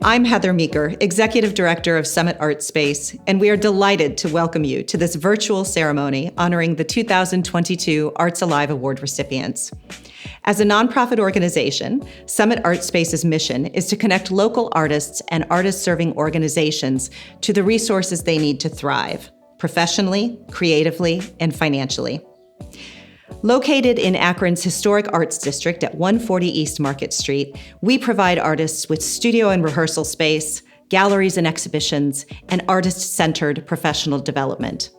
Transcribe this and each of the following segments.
I'm Heather Meeker, Executive Director of Summit Artspace, and we are delighted to welcome you to this virtual ceremony honoring the 2022 Arts Alive Award recipients. As a nonprofit organization, Summit Artspace's mission is to connect local artists and artist-serving organizations to the resources they need to thrive, professionally, creatively, and financially. Located in Akron's historic arts district at 140 East Market Street, we provide artists with studio and rehearsal space, galleries and exhibitions, and artist-centered professional development.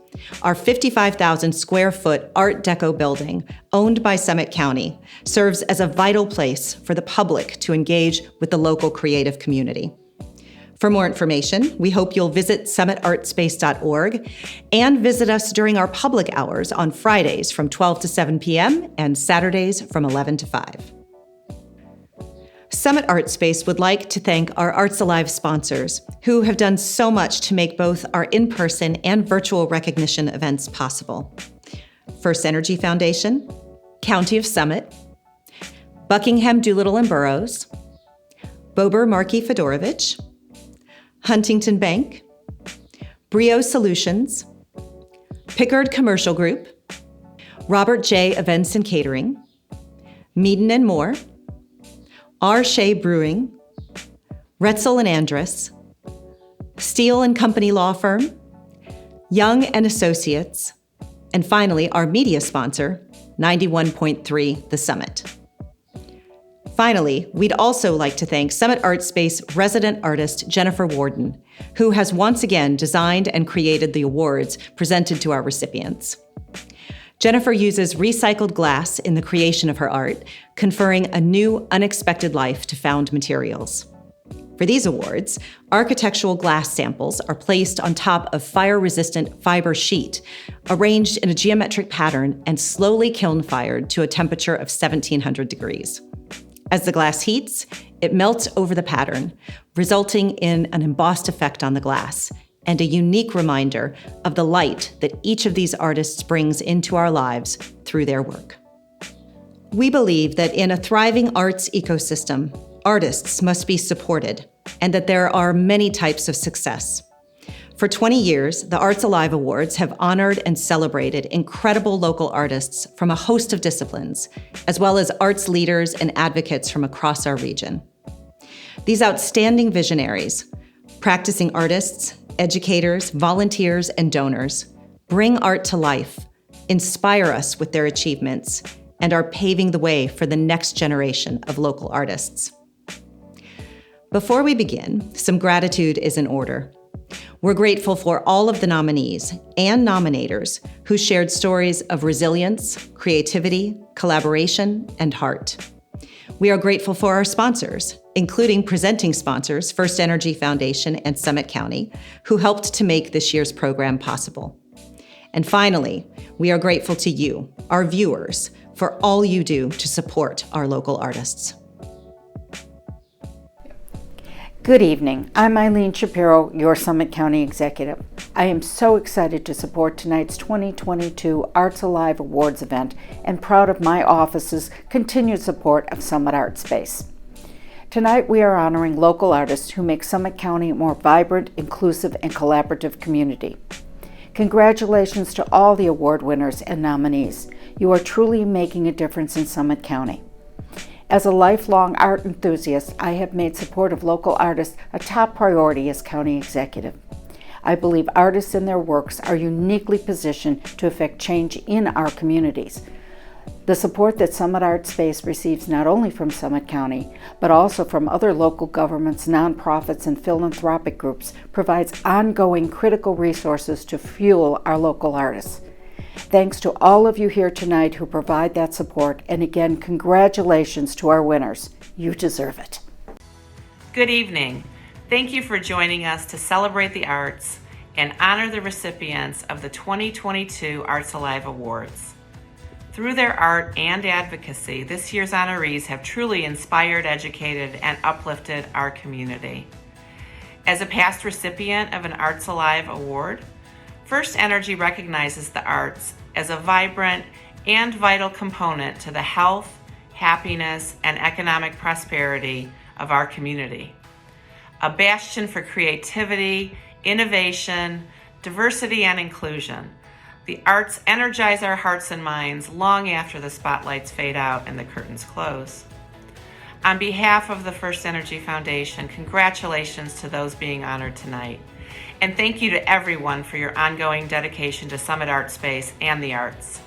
Our 55,000 square foot Art Deco building, owned by Summit County, serves as a vital place for the public to engage with the local creative community. For more information, we hope you'll visit summitartspace.org and visit us during our public hours on Fridays from 12 to 7 p.m. and Saturdays from 11 to 5. Summit Artspace would like to thank our Arts Alive sponsors, who have done so much to make both our in-person and virtual recognition events possible. First Energy Foundation, County of Summit, Buckingham Doolittle and Burroughs, Bober Markey Fedorovich, Huntington Bank, Brio Solutions, Pickard Commercial Group, Robert J. Events and Catering, Meaden and Moore, R. Shea Brewing, Roetzel and Andress, Steele and Company Law Firm, Young and Associates, and finally, our media sponsor, 91.3 The Summit. Finally, we'd also like to thank Summit Artspace resident artist Jennifer Warden, who has once again designed and created the awards presented to our recipients. Jennifer uses recycled glass in the creation of her art, conferring a new, unexpected life to found materials. For these awards, architectural glass samples are placed on top of fire-resistant fiber sheet, arranged in a geometric pattern and slowly kiln-fired to a temperature of 1700 degrees. As the glass heats, it melts over the pattern, resulting in an embossed effect on the glass and a unique reminder of the light that each of these artists brings into our lives through their work. We believe that in a thriving arts ecosystem, artists must be supported, and that there are many types of success. For 20 years, the Arts Alive Awards have honored and celebrated incredible local artists from a host of disciplines, as well as arts leaders and advocates from across our region. These outstanding visionaries, practicing artists, educators, volunteers, and donors, bring art to life, inspire us with their achievements, and are paving the way for the next generation of local artists. Before we begin, some gratitude is in order. We're grateful for all of the nominees and nominators who shared stories of resilience, creativity, collaboration, and heart. We are grateful for our sponsors, including presenting sponsors First Energy Foundation and Summit County, who helped to make this year's program possible. And finally, we are grateful to you, our viewers, for all you do to support our local artists. Good evening. I'm Eileen Shapiro, your Summit County Executive. I am so excited to support tonight's 2022 Arts Alive Awards event and proud of my office's continued support of Summit Artspace. Tonight we are honoring local artists who make Summit County a more vibrant, inclusive, and collaborative community. Congratulations to all the award winners and nominees. You are truly making a difference in Summit County. As a lifelong art enthusiast, I have made support of local artists a top priority as county executive. I believe artists and their works are uniquely positioned to affect change in our communities. The support that Summit Artspace receives not only from Summit County, but also from other local governments, nonprofits, and philanthropic groups provides ongoing critical resources to fuel our local artists. Thanks to all of you here tonight who provide that support, and again, congratulations to our winners. You deserve it. Good evening. Thank you for joining us to celebrate the arts and honor the recipients of the 2022 Arts Alive Awards. Through their art and advocacy, this year's honorees have truly inspired, educated, and uplifted our community. As a past recipient of an Arts Alive Award, First Energy recognizes the arts as a vibrant and vital component to the health, happiness, and economic prosperity of our community. a bastion for creativity, innovation, diversity, and inclusion. The arts energize our hearts and minds long after the spotlights fade out and the curtains close. On behalf of the First Energy Foundation, congratulations to those being honored tonight. And thank you to everyone for your ongoing dedication to Summit Artspace and the arts.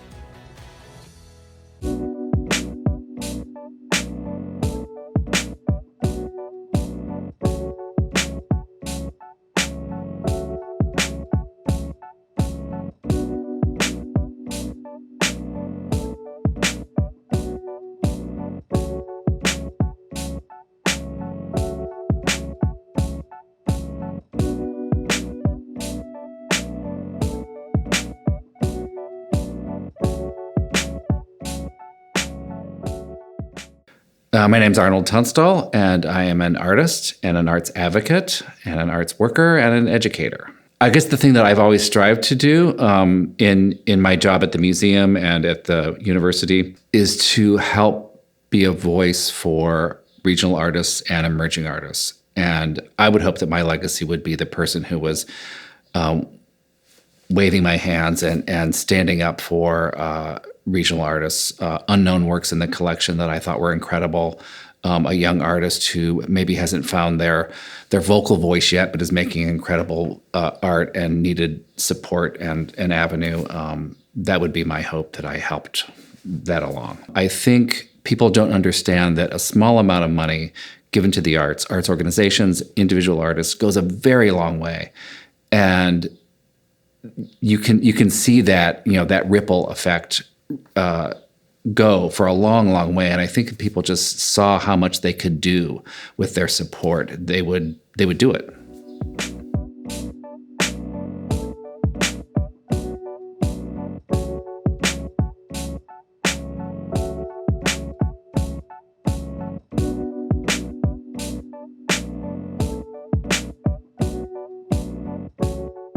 My name's Arnold Tunstall, and I am an artist and an arts advocate and an arts worker and an educator. I guess the thing that I've always strived to do in my job at the museum and at the university is to help be a voice for regional artists and emerging artists. And I would hope that my legacy would be the person who was waving my hands and standing up for regional artists, unknown works in the collection that I thought were incredible, a young artist who maybe hasn't found their vocal voice yet, but is making incredible art and needed support and an avenue. That would be my hope, that I helped that along. I think people don't understand that a small amount of money given to the arts organizations, individual artists, goes a very long way. And you can see that, that ripple effect go for a long, long way. And I think if people just saw how much they could do with their support, they would do it.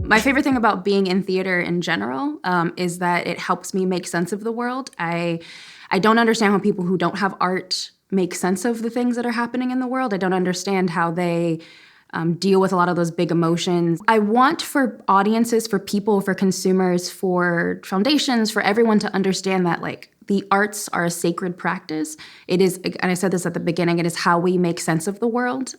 My favorite thing about being in theater in general is that it helps me make sense of the world. I don't understand how people who don't have art make sense of the things that are happening in the world. I don't understand how they deal with a lot of those big emotions. I want for audiences, for people, for consumers, for foundations, for everyone to understand that, the arts are a sacred practice. It is, and I said this at the beginning, it is how we make sense of the world.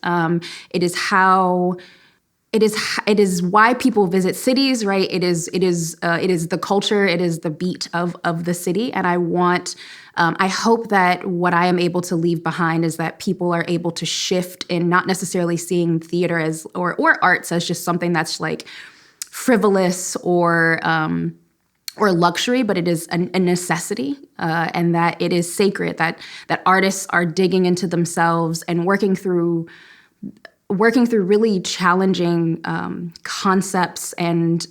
It is why people visit cities, right? It is the culture, it is the beat of the city. And I hope that what I am able to leave behind is that people are able to shift in not necessarily seeing theater as or arts as just something that's frivolous or luxury, but it is a necessity, and that it is sacred, that artists are digging into themselves and working through really challenging concepts and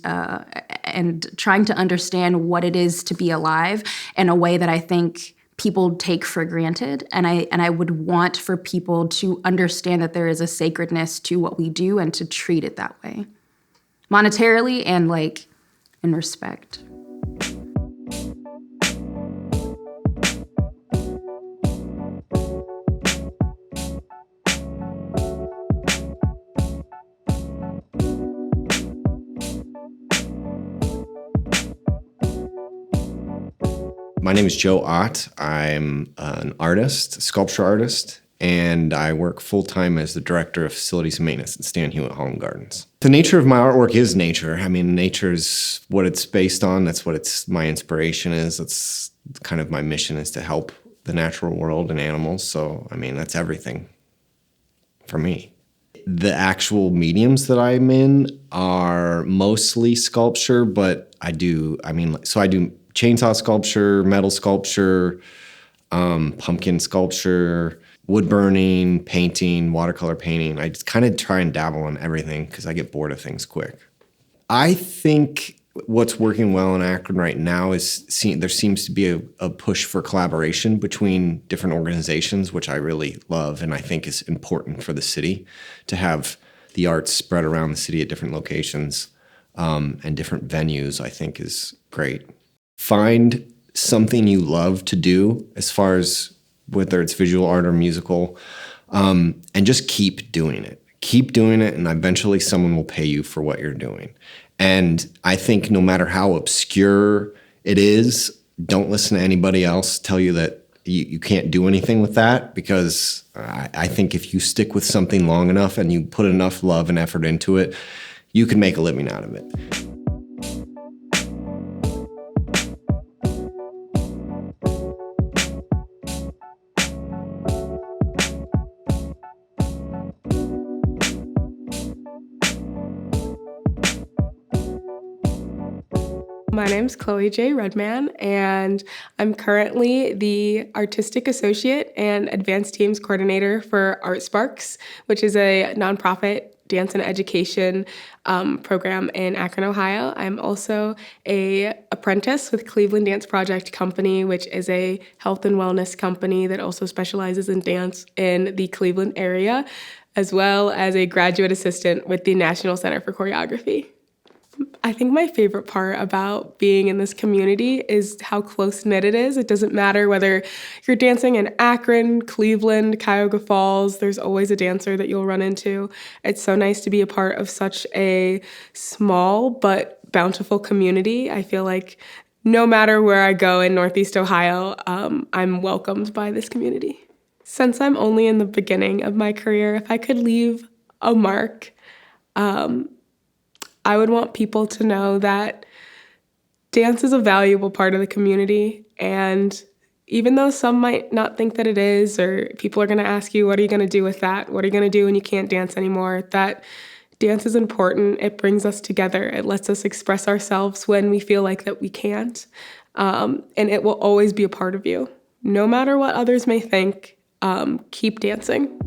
trying to understand what it is to be alive in a way that I think people take for granted. And I would want for people to understand that there is a sacredness to what we do and to treat it that way, monetarily and in respect. My name is Joe Ott. I'm an artist, a sculpture artist, and I work full-time as the director of facilities and maintenance at Stan Hewitt Hall and Gardens. The nature of my artwork is nature. I mean, nature is what it's based on. That's what my inspiration is. That's kind of my mission, is to help the natural world and animals. So, that's everything for me. The actual mediums that I'm in are mostly sculpture, but I do chainsaw sculpture, metal sculpture, pumpkin sculpture, wood burning, painting, watercolor painting. I just kind of try and dabble in everything because I get bored of things quick. I think what's working well in Akron right now is there seems to be a push for collaboration between different organizations, which I really love and I think is important for the city to have the arts spread around the city at different locations and different venues. I think is great. Find something you love to do, as far as whether it's visual art or musical, and just keep doing it. keep doing it, and eventually someone will pay you for what you're doing. And I think no matter how obscure it is, don't listen to anybody else tell you that you can't do anything with that, because I think if you stick with something long enough and you put enough love and effort into it, you can make a living out of it. My name's Chloe J. Redman, and I'm currently the Artistic Associate and Advanced Teams Coordinator for Art Sparks, which is a nonprofit dance and education program in Akron, Ohio. I'm also an apprentice with Cleveland Dance Project Company, which is a health and wellness company that also specializes in dance in the Cleveland area, as well as a graduate assistant with the National Center for Choreography. I think my favorite part about being in this community is how close-knit it is. It doesn't matter whether you're dancing in Akron, Cleveland, Cuyahoga Falls, there's always a dancer that you'll run into. It's so nice to be a part of such a small but bountiful community. I feel like no matter where I go in Northeast Ohio, I'm welcomed by this community. Since I'm only in the beginning of my career, if I could leave a mark, I would want people to know that dance is a valuable part of the community, and even though some might not think that it is, or people are going to ask you, what are you going to do with that? What are you going to do when you can't dance anymore? That dance is important. It brings us together. It lets us express ourselves when we feel like that we can't, and it will always be a part of you. No matter what others may think, keep dancing.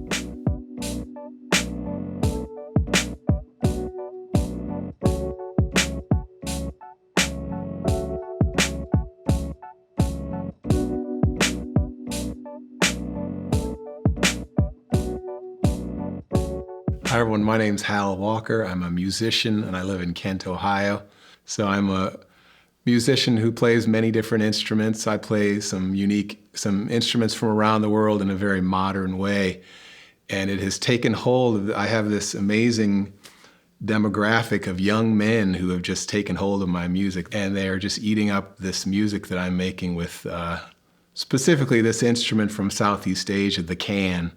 Hi everyone, my name's Hal Walker. I'm a musician and I live in Kent, Ohio. So I'm a musician who plays many different instruments. I play some instruments from around the world in a very modern way. And it has taken hold. I have this amazing demographic of young men who have just taken hold of my music, and they are just eating up this music that I'm making with specifically this instrument from Southeast Asia, the can,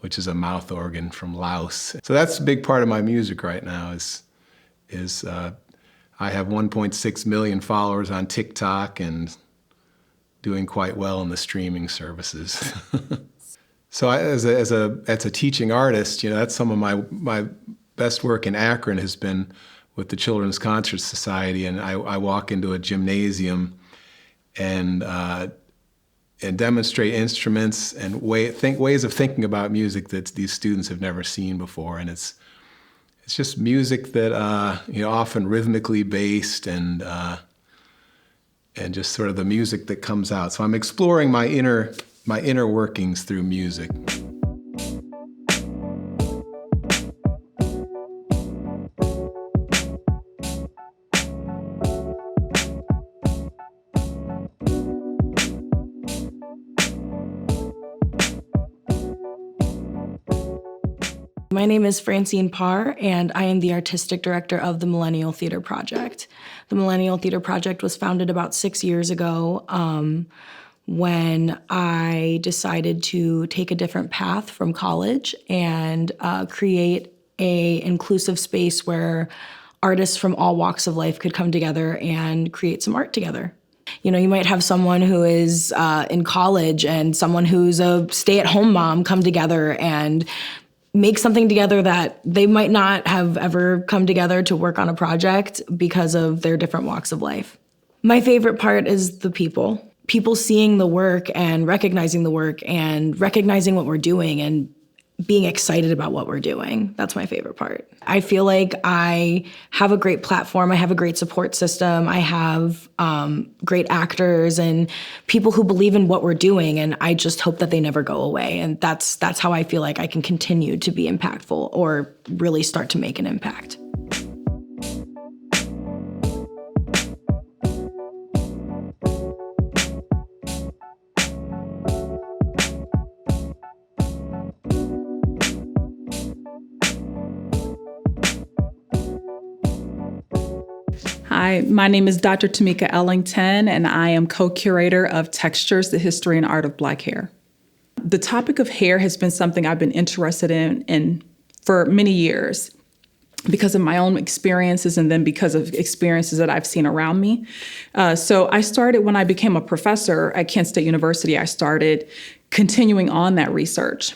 which is a mouth organ from Laos. So that's a big part of my music right now is I have 1.6 million followers on TikTok and doing quite well in the streaming services. So as a teaching artist, that's some of my best work in Akron has been with the Children's Concert Society, and I walk into a gymnasium and demonstrate instruments and ways of thinking about music that these students have never seen before. And it's just music that often rhythmically based and just sort of the music that comes out. So I'm exploring my inner workings through music. My name is Francine Parr, and I am the Artistic Director of the Millennial Theater Project. The Millennial Theater Project was founded about 6 years ago when I decided to take a different path from college and create an inclusive space where artists from all walks of life could come together and create some art together. You might have someone who is in college and someone who's a stay-at-home mom come together and make something together that they might not have ever come together to work on a project because of their different walks of life. My favorite part is the people. People seeing the work and recognizing the work and recognizing what we're doing and being excited about what we're doing. That's my favorite part. I feel like I have a great platform. I have a great support system. I have great actors and people who believe in what we're doing, and I just hope that they never go away. And that's how I feel like I can continue to be impactful or really start to make an impact. My name is Dr. Tamika Ellington, and I am co-curator of Textures, the History and Art of Black Hair. The topic of hair has been something I've been interested in for many years because of my own experiences and then because of experiences that I've seen around me. So I started when I became a professor at Kent State University. I started continuing on that research.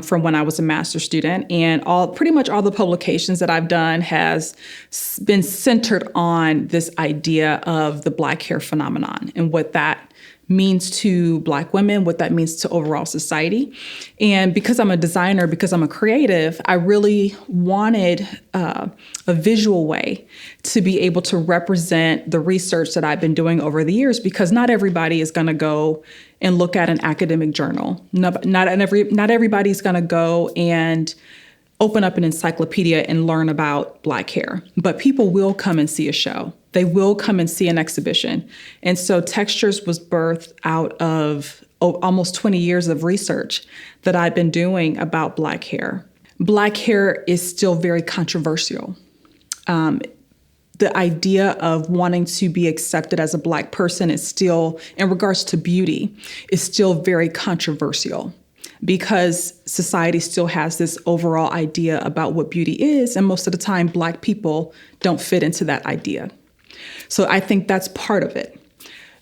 From when I was a master's student, and pretty much all the publications that I've done has been centered on this idea of the Black hair phenomenon and what that means to Black women, what that means to overall society. And because I'm a designer, because I'm a creative, I really wanted a visual way to be able to represent the research that I've been doing over the years, because not everybody is going to go and look at an academic journal. Not everybody's going to go and open up an encyclopedia and learn about Black hair, but people will come and see a show. They will come and see an exhibition. And so Textures was birthed out of almost 20 years of research that I've been doing about Black hair. Black hair is still very controversial. The idea of wanting to be accepted as a Black person is still, in regards to beauty, is still very controversial because society still has this overall idea about what beauty is, and most of the time Black people don't fit into that idea. So I think that's part of it.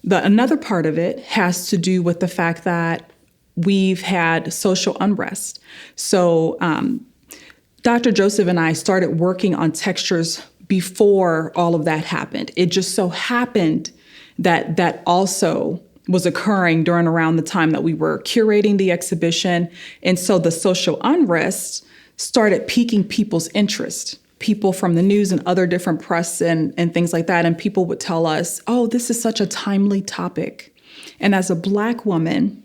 Another part of it has to do with the fact that we've had social unrest. So Dr. Joseph and I started working on Textures before all of that happened. It just so happened that that also was occurring during around the time that we were curating the exhibition. And so the social unrest started piquing people's interest, people from the news and other different press and things like that. And people would tell us, oh, this is such a timely topic. And as a Black woman,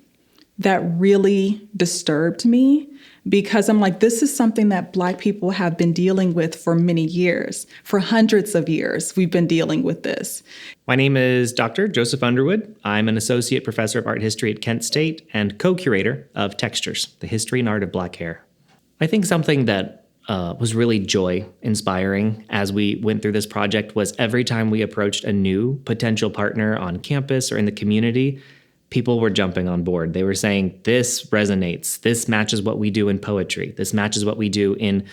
that really disturbed me, because I'm like, this is something that Black people have been dealing with for many years. For hundreds of years, we've been dealing with this. My name is Dr. Joseph Underwood. I'm an associate professor of art history at Kent State and co-curator of Textures, the History and Art of Black Hair. I think something that was really joy-inspiring as we went through this project was every time we approached a new potential partner on campus or in the community, people were jumping on board. They were saying, this resonates. This matches what we do in poetry. This matches what we do in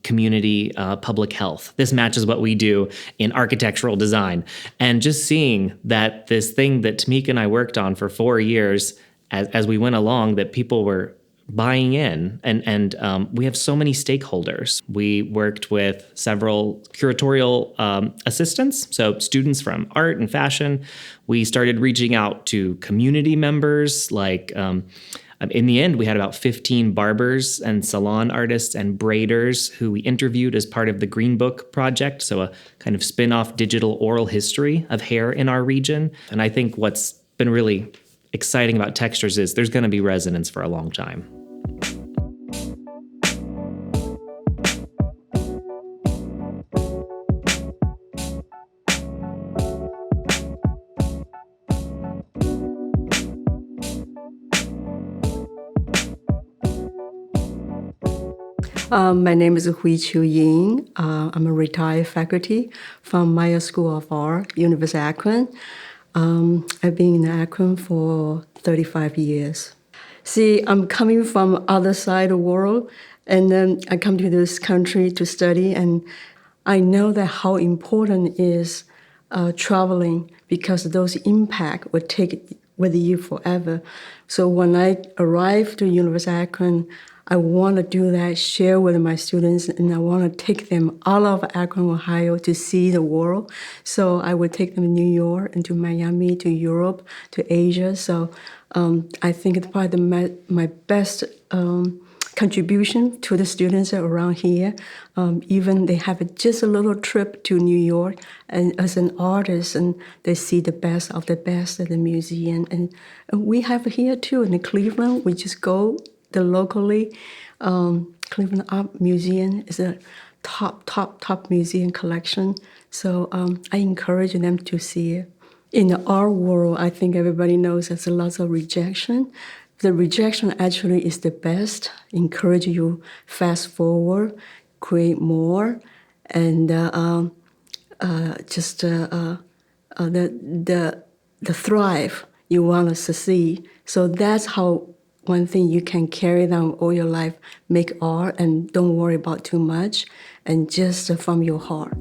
community public health. This matches what we do in architectural design. And just seeing that this thing that Tamika and I worked on for 4 years, as we went along, that people were buying in. And we have so many stakeholders. We worked with several curatorial assistants, so students from art and fashion. We started reaching out to community members, like in the end, we had about 15 barbers and salon artists and braiders who we interviewed as part of the Green Book project, so a kind of spin-off digital oral history of hair in our region. And I think what's been really exciting about Textures is there's going to be resonance for a long time. My name is Hui Chu Ying. I'm a retired faculty from Maya School of Art, University of Akron. I've been in Akron for 35 years. See, I'm coming from other side of the world, and then I come to this country to study, and I know that how important is traveling, because those impact will take with you forever. So when I arrived to University of Akron, I want to do that, share with my students, and I want to take them all of Akron, Ohio to see the world. So I would take them to New York and to Miami, to Europe, to Asia. So I think it's probably my best contribution to the students around here. Even they have just a little trip to New York, and as an artist, and they see the best of the best at the museum. And we have here too in Cleveland. We just go. The locally, Cleveland Art Museum is a top museum collection. So I encourage them to see it. In the art world, I think everybody knows there's lots of rejection. The rejection actually is the best. Encourage you fast forward, create more, and the thrive you want to succeed. So that's how one thing you can carry down all your life, make art and don't worry about too much, and just from your heart.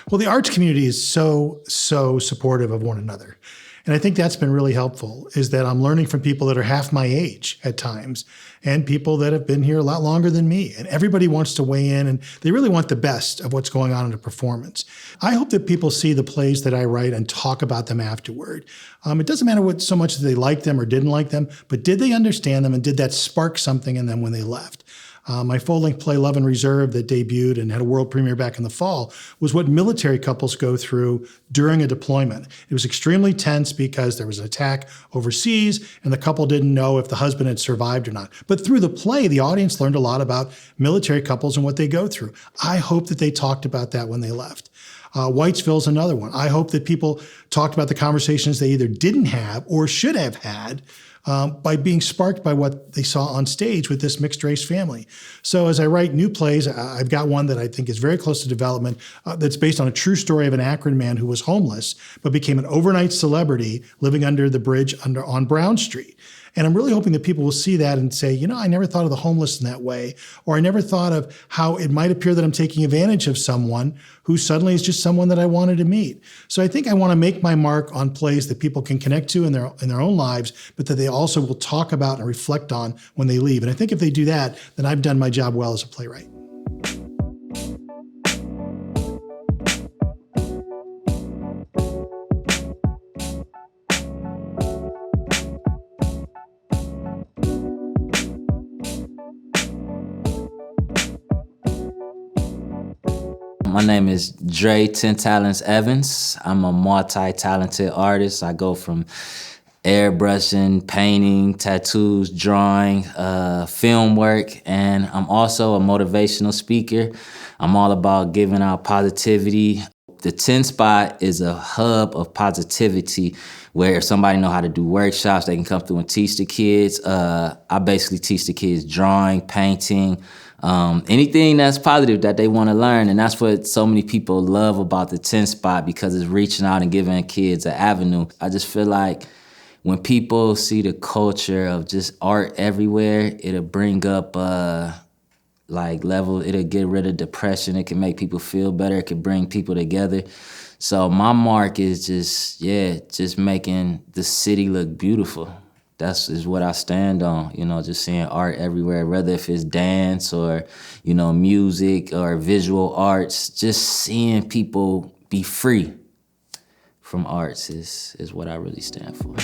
Well, the arts community is so supportive of one another. And I think that's been really helpful, is that I'm learning from people that are half my age at times and people that have been here a lot longer than me. And everybody wants to weigh in and they really want the best of what's going on in a performance. I hope that people see the plays that I write and talk about them afterward. It doesn't matter so much that they liked them or didn't like them, but did they understand them and did that spark something in them when they left? My full-length play, Love and Reserve, that debuted and had a world premiere back in the fall, was what military couples go through during a deployment. It was extremely tense because there was an attack overseas and the couple didn't know if the husband had survived or not. But through the play, the audience learned a lot about military couples and what they go through. I hope that they talked about that when they left. Whitesville's another one. I hope that people talked about the conversations they either didn't have or should have had by being sparked by what they saw on stage with this mixed race family. So as I write new plays, I've got one that I think is very close to development that's based on a true story of an Akron man who was homeless but became an overnight celebrity living under the bridge on Brown Street. And I'm really hoping that people will see that and say, you know, I never thought of the homeless in that way, or I never thought of how it might appear that I'm taking advantage of someone who suddenly is just someone that I wanted to meet. So I think I want to make my mark on plays that people can connect to in their own lives, but that they also will talk about and reflect on when they leave. And I think if they do that, then I've done my job well as a playwright. My name is Dre 10 Talents Evans. I'm a multi-talented artist. I go from airbrushing, painting, tattoos, drawing, film work, and I'm also a motivational speaker. I'm all about giving out positivity. The 10 Spot is a hub of positivity where if somebody know how to do workshops, they can come through and teach the kids. I basically teach the kids drawing, painting, anything that's positive that they want to learn. And that's what so many people love about the 10 Spot, because it's reaching out and giving kids an avenue. I just feel like when people see the culture of just art everywhere, it'll bring up it'll get rid of depression. It can make people feel better. It can bring people together. So my mark is just making the city look beautiful. That's is what I stand on, just seeing art everywhere, whether if it's dance or, music or visual arts, just seeing people be free from arts is what I really stand for.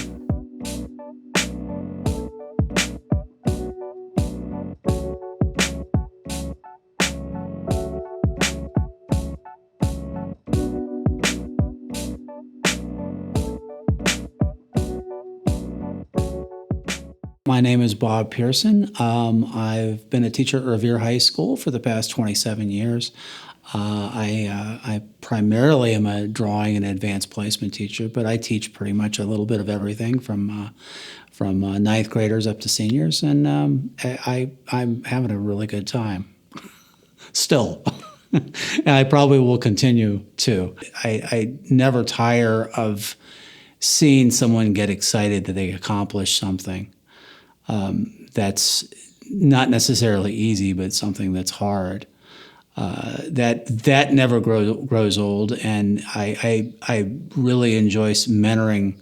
My name is Bob Pearson. I've been a teacher at Revere High School for the past 27 years. I primarily am a drawing and advanced placement teacher, but I teach pretty much a little bit of everything from ninth graders up to seniors, and I'm having a really good time still. And I probably will continue to. I never tire of seeing someone get excited that they accomplish something. That's not necessarily easy, but something that's hard. That never grows old, and I really enjoy mentoring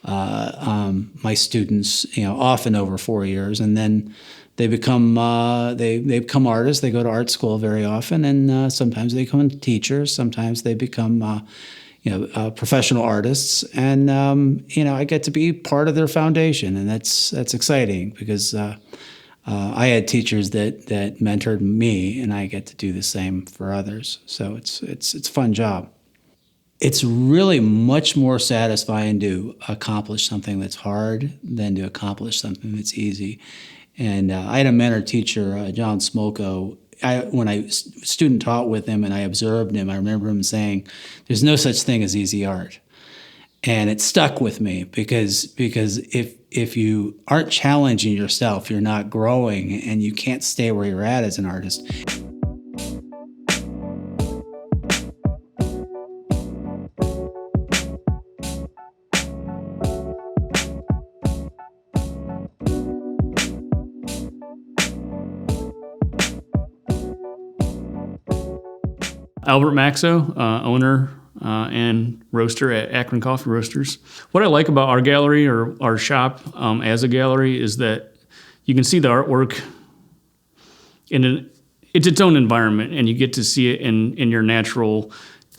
my students. Often over 4 years, and then they become artists. They go to art school very often, and sometimes they become teachers. Sometimes they become professional artists, and I get to be part of their foundation, and that's exciting because I had teachers that mentored me, and I get to do the same for others. So it's a fun job. It's really much more satisfying to accomplish something that's hard than to accomplish something that's easy. And I had a mentor teacher, John Smolko. when I student taught with him and I observed him, I remember him saying, "There's no such thing as easy art," and it stuck with me because if you aren't challenging yourself, you're not growing, and you can't stay where you're at as an artist. Albert Maxo, owner and roaster at Akron Coffee Roasters. What I like about our gallery or our shop as a gallery is that you can see the artwork it's its own environment, and you get to see it in your natural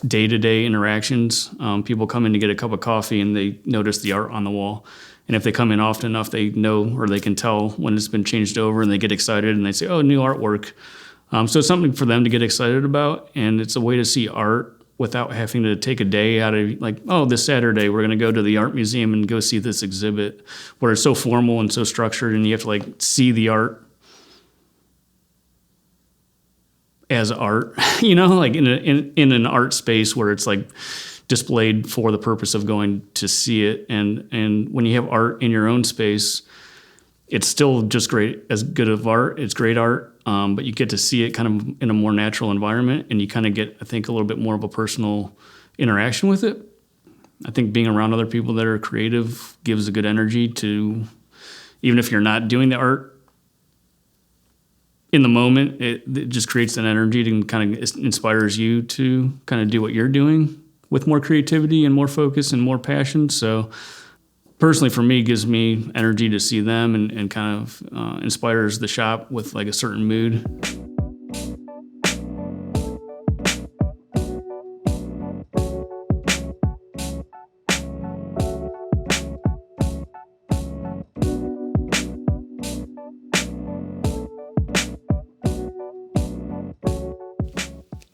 day-to-day interactions. People come in to get a cup of coffee and they notice the art on the wall. And if they come in often enough, they know or they can tell when it's been changed over, and they get excited and they say, "Oh, new artwork." So it's something for them to get excited about, and it's a way to see art without having to take a day out of, like, oh, this Saturday we're going to go to the art museum and go see this exhibit, where it's so formal and so structured, and you have to like see the art as art, like in an art space where it's like displayed for the purpose of going to see it. And when you have art in your own space, it's still just great, as good of art. It's great art, but you get to see it kind of in a more natural environment, and you kind of get, I think, a little bit more of a personal interaction with it. I think being around other people that are creative gives a good energy to, even if you're not doing the art in the moment, it just creates an energy and kind of inspires you to kind of do what you're doing with more creativity and more focus and more passion. So personally, for me, it gives me energy to see them, and kind of inspires the shop with like a certain mood.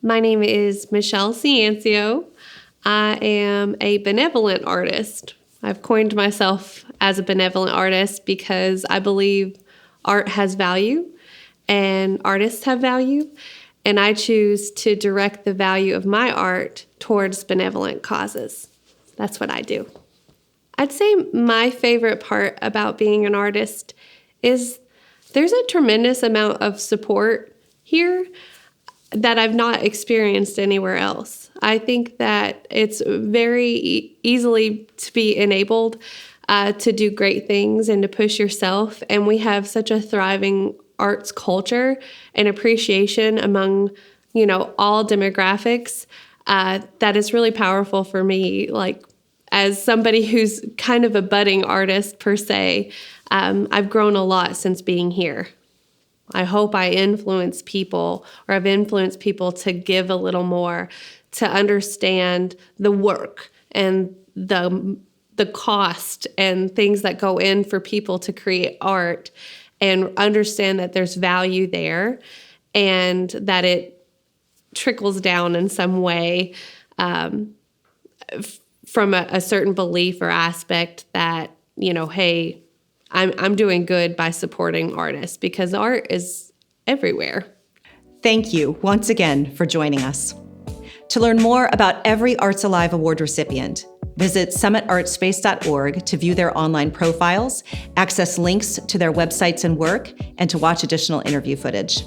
My name is Michelle Ciancio. I am a benevolent artist. I've coined myself as a benevolent artist because I believe art has value and artists have value, and I choose to direct the value of my art towards benevolent causes. That's what I do. I'd say my favorite part about being an artist is there's a tremendous amount of support here that I've not experienced anywhere else. I think that it's very easily to be enabled to do great things and to push yourself. And we have such a thriving arts culture and appreciation among, all demographics that is really powerful for me. Like, as somebody who's kind of a budding artist per se, I've grown a lot since being here. I hope I influence people, or I've influenced people to give a little more, to understand the work and the cost and things that go in for people to create art, and understand that there's value there and that it trickles down in some way from a certain belief or aspect that, hey, I'm doing good by supporting artists, because art is everywhere. Thank you once again for joining us. To learn more about every Arts Alive Award recipient, visit summitartspace.org to view their online profiles, access links to their websites and work, and to watch additional interview footage.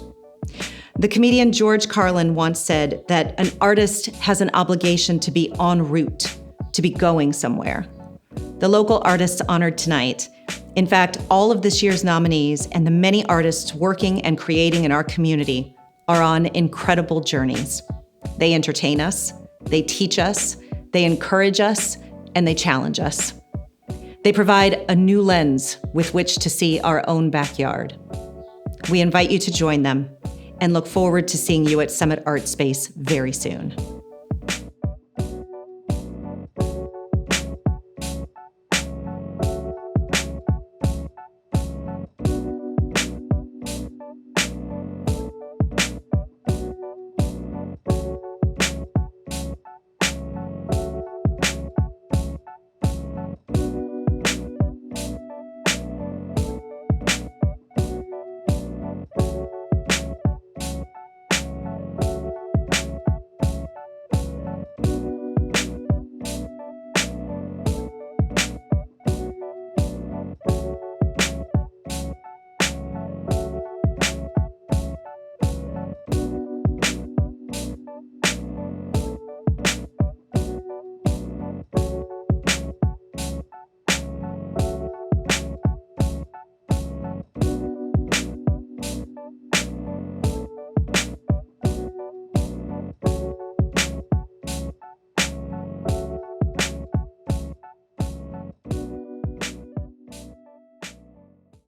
The comedian George Carlin once said that an artist has an obligation to be en route, to be going somewhere. The local artists honored tonight, in fact, all of this year's nominees and the many artists working and creating in our community, are on incredible journeys. They entertain us, they teach us, they encourage us, and they challenge us. They provide a new lens with which to see our own backyard. We invite you to join them and look forward to seeing you at Summit Artspace very soon.